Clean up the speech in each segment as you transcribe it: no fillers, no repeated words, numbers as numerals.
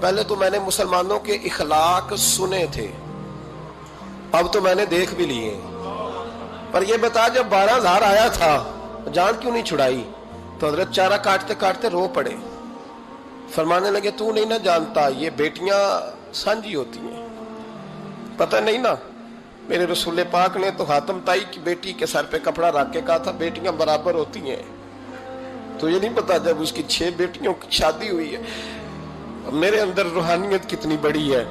پہلے تو میں نے مسلمانوں کے اخلاق سنے تھے، اب تو میں نے دیکھ بھی لیے، پر یہ بتا جب 12,000 آیا تھا جان کیوں نہیں چھڑائی؟ تو حضرت چارہ کاٹتے کاٹتے رو پڑے، فرمانے لگے تو نہیں نہ جانتا یہ بیٹیاں سانجی ہوتی ہیں، پتہ نہیں نا؟ میرے رسول پاک نے تو حاتم تائی کی بیٹی کے سر پہ کپڑا رکھ کے کہا تھا بیٹیاں برابر ہوتی ہیں، تو یہ نہیں پتا جب اس کی 6 بیٹیوں کی شادی ہوئی ہے میرے اندر روحانیت کتنی بڑی ہے۔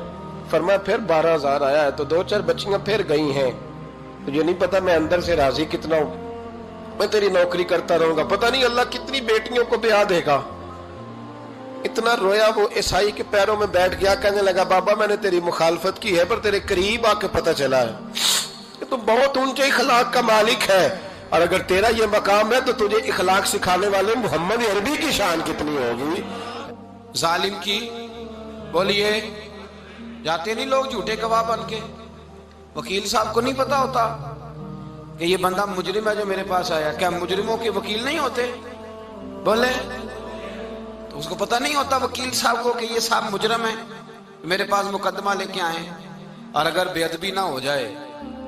فرمایا پھر 12,000 آیا ہے تو 2-4 بچیاں پھر گئی ہیں، تجھے نہیں پتا میں اندر سے راضی کتنا ہوں، میں تیری نوکری کرتا رہوں گا، پتہ نہیں اللہ کتنی بیٹیوں کو بیاہ دے گا۔ اتنا رویا وہ عیسائی کے پیروں میں بیٹھ گیا، کہنے لگا بابا میں نے تیری مخالفت کی ہے پر تیرے قریب آ کے پتہ چلا ہے کہ تو بہت اونچے اخلاق کا مالک ہے، اور اگر تیرا یہ مقام ہے تو تجھے اخلاق سکھانے والے محمد عربی کی شان کتنی ہوگی۔ ظالم کی بولیے جاتے نہیں لوگ جھوٹے گواہ بن کے، وکیل صاحب کو نہیں پتا ہوتا کہ یہ بندہ مجرم ہے جو میرے پاس آیا، کیا مجرموں کے وکیل نہیں ہوتے؟ بولے تو اس کو پتا نہیں ہوتا وکیل صاحب کو کہ یہ صاحب مجرم ہے، میرے پاس مقدمہ لے کے آئے، اور اگر بے ادبی نہ ہو جائے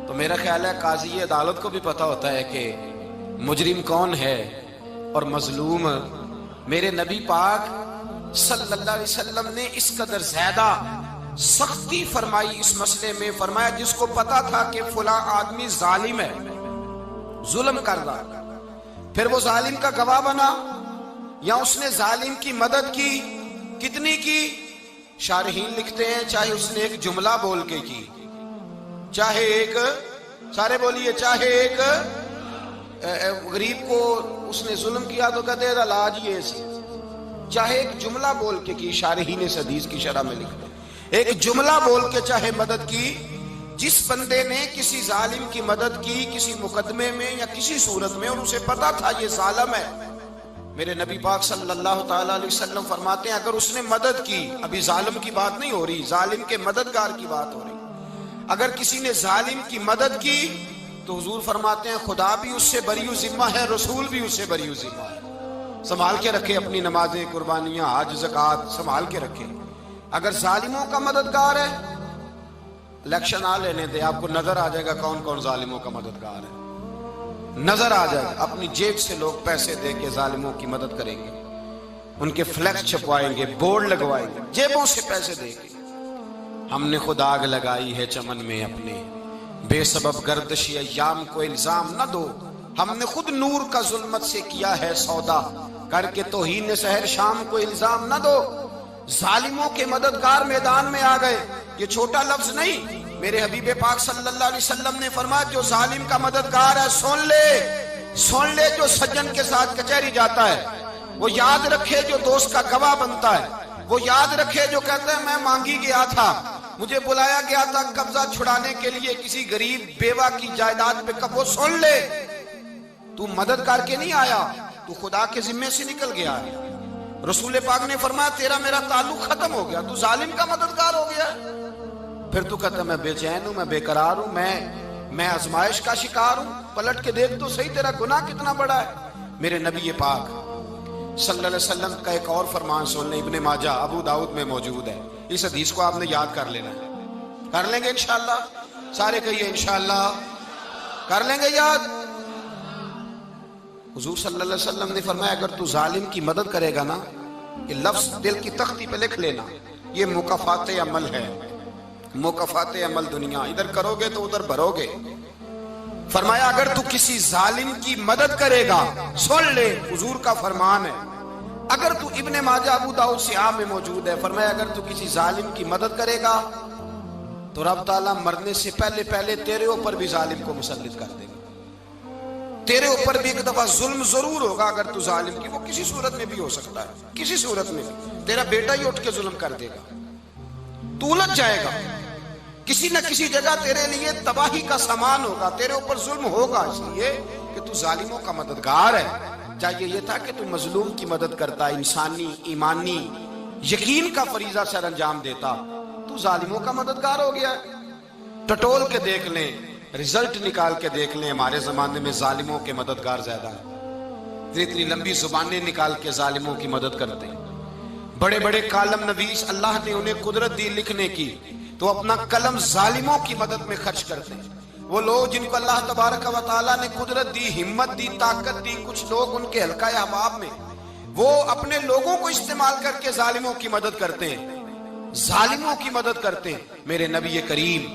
تو میرا خیال ہے قاضی عدالت کو بھی پتا ہوتا ہے کہ مجرم کون ہے اور مظلوم۔ میرے نبی پاک صلی اللہ علیہ وسلم نے اس قدر زیادہ سختی فرمائی اس مسئلے میں، فرمایا جس کو پتا تھا کہ فلاں آدمی ظالم ہے، ظلم کر رہا، پھر وہ ظالم کا گواہ بنا یا اس نے ظالم کی مدد کی، کتنی کی؟ شارحین لکھتے ہیں چاہے اس نے ایک جملہ بول کے کی، چاہے ایک، سارے بولیے، چاہے ایک غریب کو اس نے ظلم کیا تو کہتے ہیں علاج یہ سی، چاہے ایک جملہ بول کے کی، شارحین اس حدیث کی شرح میں لکھتے ہیں ایک جملہ بول کے چاہے مدد کی، جس بندے نے کسی ظالم کی مدد کی کسی مقدمے میں یا کسی صورت میں اور اسے پتا تھا یہ ظالم ہے، میرے نبی پاک صلی اللہ تعالیٰ علیہ وسلم فرماتے ہیں اگر اس نے مدد کی، ابھی ظالم کی بات نہیں ہو رہی، ظالم کے مددگار کی بات ہو رہی، اگر کسی نے ظالم کی مدد کی تو حضور فرماتے ہیں خدا بھی اس سے بری و ذمہ ہے، رسول بھی اس سے بری و ذمہ ہے۔ سنبھال کے رکھے اپنی نمازیں، قربانیاں، حج، زکوٰۃ سنبھال کے رکھے۔ اگر ظالموں کا مددگار ہے، الیکشن آ لینے دے، آپ کو نظر آ جائے گا کون کون ظالموں کا مددگار ہے، نظر آ جائے گا۔ اپنی جیب سے لوگ پیسے دے کے ظالموں کی مدد کریں گے، ان کے فلیکس چھپوائیں گے، بورڈ لگوائیں گے، جیبوں سے پیسے دے کے۔ ہم نے خود آگ لگائی ہے چمن میں اپنے، بے سبب گردشی ایام کو الزام نہ دو، ہم نے خود نور کا ظلمت سے کیا ہے سودا، کر کے توہین سحر شام کو الزام نہ دو۔ ظالموں کے مددگار میدان میں آ گئے، یہ چھوٹا لفظ نہیں، میرے حبیب پاک صلی اللہ علیہ وسلم نے فرمایا جو ظالم کا مددگار ہے سن لے جو سجن کے ساتھ کچہری جاتا ہے، وہ یاد رکھے جو دوست کا گواہ بنتا ہے، وہ یاد رکھے جو کہتا ہے میں مانگی گیا تھا، مجھے بلایا گیا تھا قبضہ چھڑانے کے لیے کسی غریب بیوہ کی جائیداد پہ، کب وہ سن لے تو مدد کر کے نہیں آیا، تو خدا کے ذمے سے نکل گیا ہے۔ رسول پاک نے فرمایا تیرا میرا تعلق ختم ہو گیا، تو ظالم کا مددگار ہو گیا، پھر تو کہتا میں بے چین ہوں، میں بے قرار ہوں، میں آزمائش کا شکار ہوں، پلٹ کے دیکھ تو صحیح تیرا گناہ کتنا بڑا ہے۔ میرے نبی پاک صلی اللہ علیہ وسلم کا ایک اور فرمان سن لیں، ابن ماجہ ابو داؤد میں موجود ہے، اس حدیث کو آپ نے یاد کر لینا ہے، کر لیں گے انشاءاللہ، سارے کہیے انشاءاللہ، کر لیں گے یاد۔ حضور صلی اللہ علیہ وسلم نے فرمایا اگر تو ظالم کی مدد کرے گا نا، یہ لفظ دل کی تختی پہ لکھ لینا، یہ مکافات عمل ہے، مکافات عمل دنیا، ادھر کرو گے تو ادھر بھرو گے۔ فرمایا اگر تو کسی ظالم کی مدد کرے گا، سن لے حضور کا فرمان ہے، اگر تو ابن ماجہ ابو داؤد سیاہ میں موجود ہے، فرمایا اگر تو کسی ظالم کی مدد کرے گا تو رب تعالیٰ مرنے سے پہلے تیرے اوپر بھی ظالم کو مسلط کر دے گا، تیرے اوپر بھی ایک دفعہ ظلم ضرور ہوگا اگر تو ظالم کی، وہ کسی صورت میں بھی ہو سکتا ہے، کسی صورت میں بھی تیرا بیٹا ہی اٹھ کے ظلم کر دے گا، تو الجھ جائے گا، کسی نہ کسی جگہ تیرے لیے تباہی کا سامان ہوگا، تیرے اوپر ظلم ہوگا، اس لیے کہ تو ظالموں کا مددگار ہے۔ چاہیے یہ تھا کہ تو مظلوم کی مدد کرتا، انسانی ایمانی یقین کا فریضہ سر انجام دیتا، تو ظالموں کا مددگار ہو گیا۔ ٹٹول کے دیکھ لیں، رزلٹ نکال کے دیکھ لیں، ہمارے زمانے میں ظالموں کے مددگار زیادہ ہیں، اتنی لمبی زبانیں نکال کے ظالموں کی مدد کرتے ہیں، بڑے بڑے کالم نویس اللہ نے انہیں قدرت دی لکھنے کی، تو اپنا قلم ظالموں کی مدد میں خرچ کرتے ہیں۔ وہ لوگ جن کو اللہ تبارک و تعالیٰ نے قدرت دی، ہمت دی، طاقت دی، کچھ لوگ ان کے حلقہ احباب میں، وہ اپنے لوگوں کو استعمال کر کے ظالموں کی مدد کرتے ہیں، ظالموں کی مدد کرتے ہیں۔ میرے نبی کریم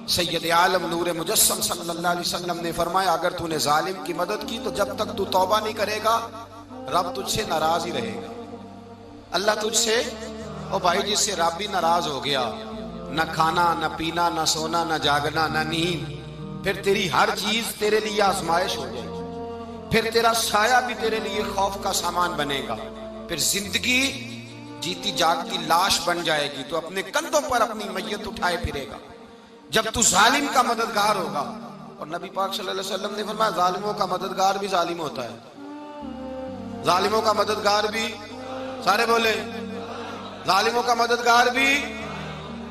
سید عالم نور مجسم صلی اللہ علیہ وسلم نے فرمایا، اگر تو نے ظالم کی مدد کی تو جب تک تو توبہ نہیں کرے گا رب تجھ سے ناراض ہی رہے گا۔ اللہ تجھ سے، او بھائی جس سے رب بھی ناراض ہو گیا، نہ کھانا نہ پینا نہ سونا نہ جاگنا نہ نیند، پھر تیری ہر چیز تیرے لیے آزمائش ہو جائے گی، پھر تیرا سایہ بھی تیرے لیے خوف کا سامان بنے گا، پھر زندگی جیتی جاگتی لاش بن جائے گی، تو اپنے کندھوں پر اپنی میت اٹھائے پھرے گا جب تو ظالم کا مددگار ہوگا۔ اور نبی پاک صلی اللہ علیہ وسلم نے فرمایا ظالموں کا مددگار بھی ظالم ہوتا ہے، ظالموں کا مددگار بھی، سارے بولے ظالموں کا مددگار بھی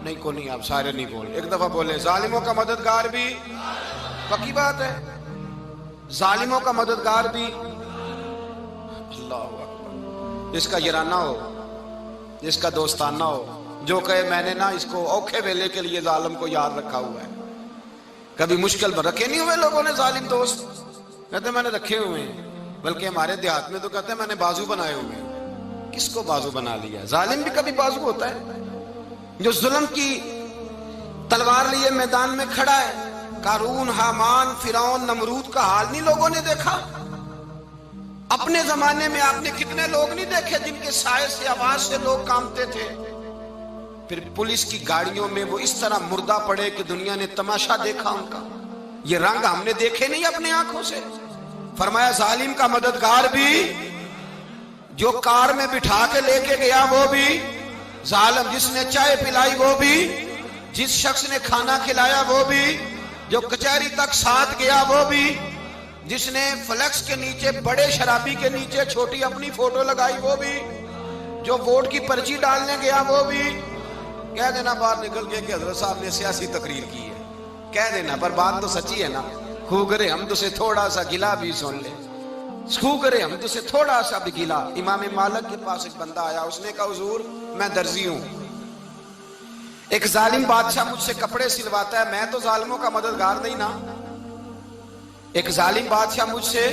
نہیں، کو نہیں، آپ سارے نہیں بولے، ایک دفعہ بولے ظالموں کا مددگار بھی، پکی بات ہے، ظالموں کا مددگار بھی۔ اللہ اکبر، جس کا یارانہ ہو، جس کا دوستانہ ہو، جو کہے میں نے نا اس کو اوکھے ویلے کے لیے ظالم کو یاد رکھا ہوا ہے۔ کبھی مشکل میں رکھے نہیں ہوئے لوگوں نے ظالم دوست، کہتے میں نے رکھے ہوئے ہیں، بلکہ ہمارے دیہات میں تو کہتے ہیں میں نے بازو بنائے ہوئے ہیں۔ کس کو بازو بنا لیا؟ ظالم بھی کبھی بازو ہوتا ہے، جو ظلم کی تلوار لیے میدان میں کھڑا ہے۔ قارون، حامان، فرعون، نمرود کا حال نہیں لوگوں نے دیکھا؟ اپنے زمانے میں آپ نے کتنے لوگ نہیں دیکھے جن کے سائے سے، آواز سے لوگ کانپتے تھے؟ پھر پولیس کی گاڑیوں میں وہ اس طرح مردہ پڑے کہ دنیا نے تماشا دیکھا ان کا۔ یہ رنگ ہم نے دیکھے نہیں اپنے آنکھوں سے۔ فرمایا ظالم کا مددگار بھی، جو کار میں بٹھا کے لے کے گیا وہ بھی ظالم، جس نے چائے پلائی وہ بھی، جس شخص نے کھانا کھلایا وہ بھی، جو کچہری تک ساتھ گیا وہ بھی، جس نے فلیکس کے نیچے، بڑے شرابی کے نیچے چھوٹی اپنی فوٹو لگائی وہ بھی، جو ووٹ کی پرچی ڈالنے گیا وہ بھی۔ کہہ دینا باہر نکل کے کہ حضرت صاحب نے سیاسی تقریر کی ہے، کہہ دینا، پر بات تو سچی ہے نا۔ خو کرے ہم تو سے تھوڑا سا گلا بھی سن لے، خو کرے ہم تو سے تھوڑا سا بھی گلا۔ امام مالک کے پاس ایک بندہ آیا، اس نے کہا حضور میں درزی ہوں، ایک ظالم بادشاہ مجھ سے کپڑے سلواتا ہے، میں تو ظالموں کا مددگار نہیں نا۔ ایک ظالم بادشاہ مجھ سے،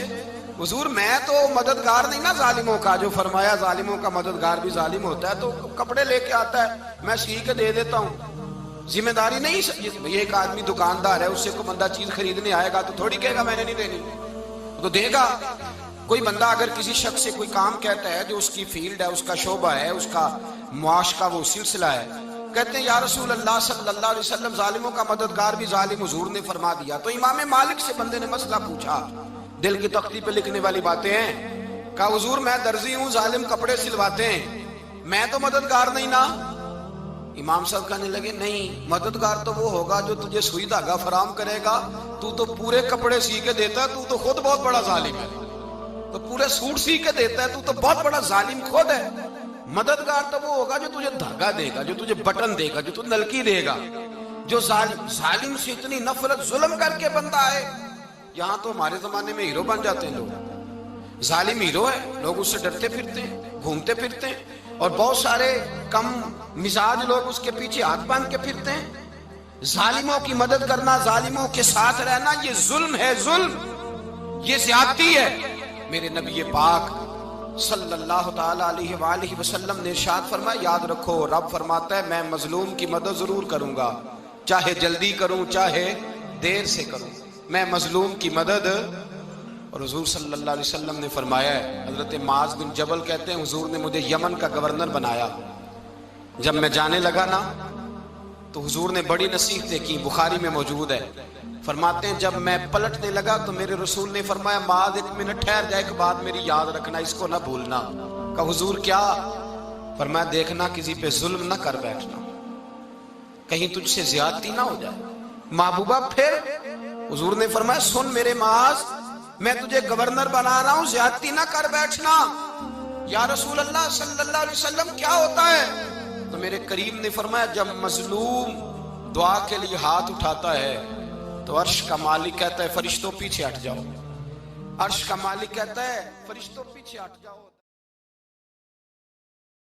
حضور میں تو مددگار نہیں نا ظالموں کا۔ جو فرمایا ظالموں کا مددگار بھی ظالم ہوتا ہے، تو کپڑے لے کے آتا ہے میں سی کے دے دیتا ہوں، ذمہ داری نہیں۔ یہ ایک آدمی دکاندار ہے، اس سے کوئی بندہ چیز خریدنے آئے گا تو تھوڑی کہے گا میں نے نہیں دینی، تو دے گا۔ کوئی بندہ اگر کسی شخص سے کوئی کام کہتا ہے جو اس کی فیلڈ ہے، اس کا شعبہ ہے، اس کا معاش کا وہ سلسلہ ہے، کہتے ہیں یا رسول اللہ صلی اللہ علیہ وسلم ظالموں کا مددگار بھی ظالم، حضور نے فرما دیا۔ تو امام مالک سے بندے نے مسئلہ پوچھا، دل کی تختی پہ لکھنے والی باتیں ہیں، کہا حضور میں درزی ہوں، ظالم کپڑے سلواتے ہیں، میں تو مددگار نہیں نا۔ امام صاحب کہنے لگے نہیں، مددگار تو وہ ہوگا جو تجھے سوئی دھاگا فراہم کرے گا، تو تو پورے کپڑے سی کے دیتا ہے، تو تو خود بہت بڑا ظالم ہے، تو پورے سوٹ سی کے دیتا ہے، تو تو بہت بڑا ظالم خود ہے۔ مددگار تو وہ ہوگا جو تجھے دھاگا دے گا، جو تجھے بٹن دے گا، جو تجھے نلکی دے گا۔ جو ظالم سے اتنی نفرت ظلم کر کے بندہ آئے، یہاں تو ہمارے زمانے میں ہیرو بن جاتے ہیں لوگ، ظالم ہیرو ہے، لوگ اس سے ڈرتے پھرتے ہیں، گھومتے پھرتے ہیں، اور بہت سارے کم مزاج لوگ اس کے پیچھے ہاتھ باندھ کے پھرتے ہیں۔ ظالموں کی مدد کرنا، ظالموں کے ساتھ رہنا، یہ ظلم ہے، ظلم، یہ زیادتی ہے۔ میرے نبی پاک صلی اللہ تعالی علیہ وآلہ وسلم نے ارشاد فرمایا، یاد رکھو رب فرماتا ہے میں مظلوم کی مدد ضرور کروں گا، چاہے جلدی کروں چاہے دیر سے کروں، میں مظلوم کی مدد۔ اور حضور صلی اللہ علیہ وسلم نے فرمایا ہے، حضرت معاذ بن جبل کہتے ہیں حضور نے مجھے یمن کا گورنر بنایا، جب میں جانے لگا نا تو حضور نے بڑی نصیحتیں کی، بخاری میں موجود ہے، فرماتے ہیں جب میں پلٹنے لگا تو میرے رسول نے فرمایا معاذ ایک منٹ ٹھہر جا، ایک بات میری یاد رکھنا، اس کو نہ بھولنا۔ کہا حضور کیا؟ فرمایا دیکھنا کسی پہ ظلم نہ کر بیٹھنا، کہیں تجھ سے زیادتی نہ ہو جائے۔ محبوبہ پھر حضور نے فرمایا سن میرے معاذ، میں تجھے گورنر بنا رہا ہوں، زیادتی نہ کر بیٹھنا۔ یا رسول اللہ صلی اللہ علیہ وسلم کیا ہوتا ہے؟ تو میرے کریم نے فرمایا جب مظلوم دعا کے لیے ہاتھ اٹھاتا ہے تو عرش کا مالک کہتا ہے فرشتوں پیچھے ہٹ جاؤ، عرش کا مالک کہتا ہے فرشتوں پیچھے ہٹ جاؤ۔